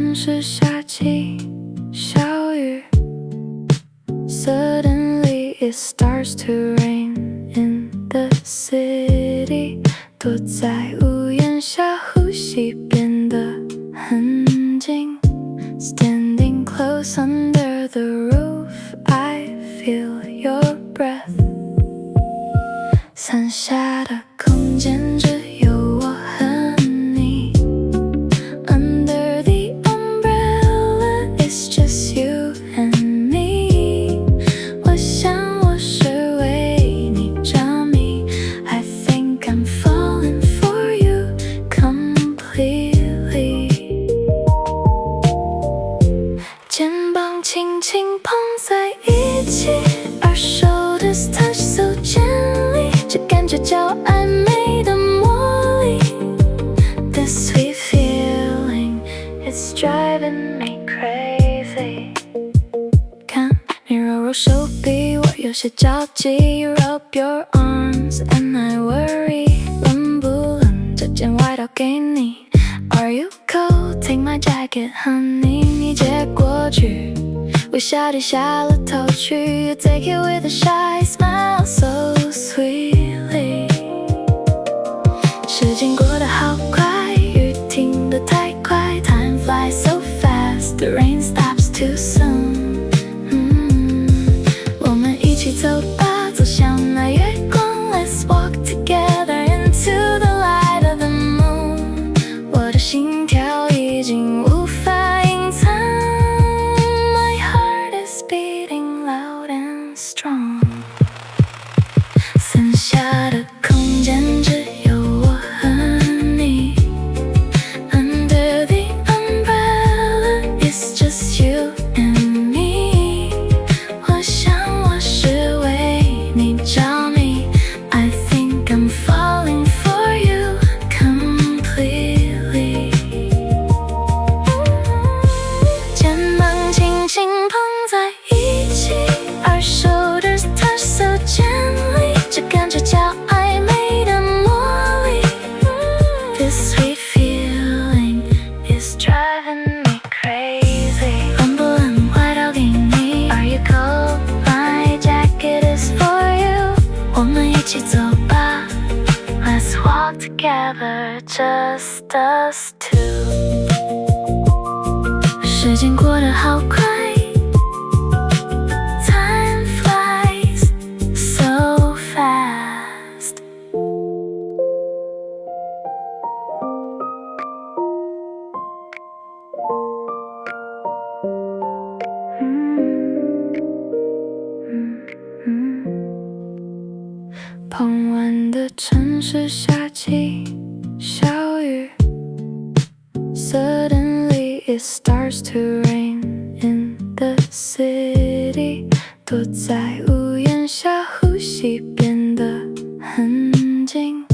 城市下起小雨 Suddenly it starts to rain in the city 躲在屋檐下呼吸变得很近 Standing close under the roof I feel your breath 伞下的空间只有我和你 Under the umbrella it's just you and me 我想我是为你着迷 I think I'm falling for you completely 肩膀轻轻碰在一起 Our shoulders touch so gently 这感觉叫暧昧的魔力 This sweet feeling It's driving me crazy 看你揉揉手臂，我有些着急 You rub your arms and I worry 冷不冷？这件外套给你 Are you cold? Take my jacket, honey 你接过去微笑低下了头去 You take it with a shy smile So sweetly 时间过得好快雨停得太快 Time flies so fast The rain stops too soon 我们一起走吧走向那月光 Let's walk together into the light of the moon 我的心跳已经无法隐藏 My heart is beating loud and strong 伞下的空间只有我和你 Under the umbrella it's just you and me 我想我是为你着迷 I think I'm falling for you completely 肩膀轻轻碰在一起 Our shoulders touch so gently 这感觉叫暧昧的魔力 This sweet feeling is driving me crazy 冷不冷？外套给你 Are you cold? My jacket is for you 我们一起走吧 Let's walk together, just us two 时间过得好快 Time flies so fast 傍晚的城市下起小雨 Suddenly it starts to rain in the city 躲在屋檐下呼吸变得很近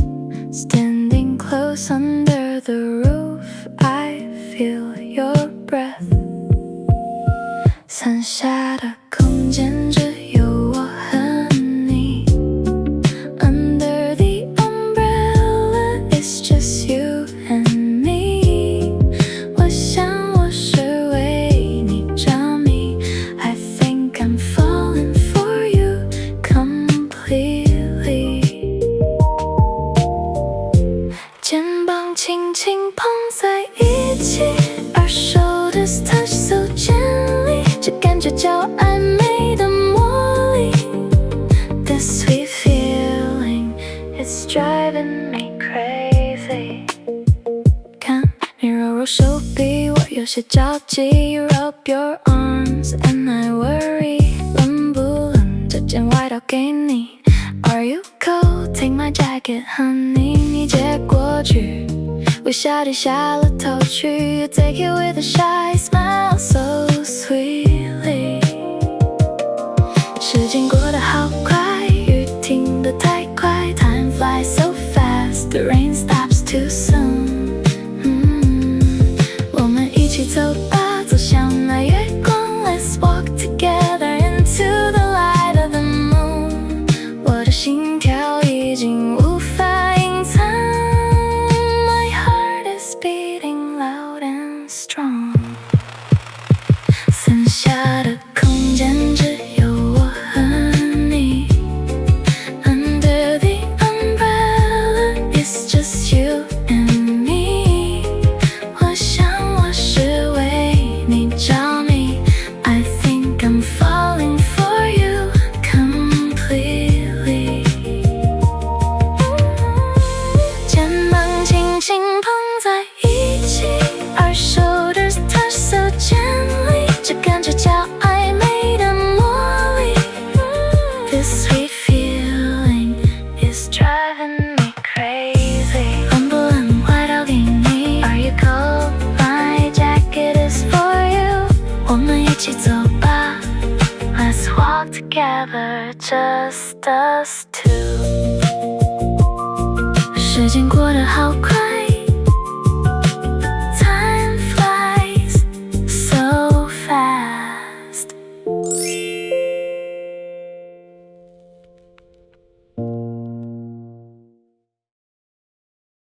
Standing close under the roof I feel your breath 伞下的空间只有我和你 Under the umbrella it's just you and me 我想我是为你着迷 I think I'm falling for you completely 肩膀轻轻碰在一起 Our shoulders touch so gently 这感觉叫暧昧的魔力 This sweet feeling It's driving me crazy 看你揉揉手臂，我有些着急 You rub your arms and I worry 冷不冷？这件外套给你 Are you cold? Take my jacket, honey 你接过去微笑低下了头去 You take it with a shy smile So sweetly 时间过得好快雨停得太快 Time flies so fast The rain stops too soon 我们一起走吧走向那月光 Let's walk together into the light of the moon 我的心跳已经无法隐藏 My heart is beating loud and strong 起走吧。Let's walk together, just us two。时间过得好快，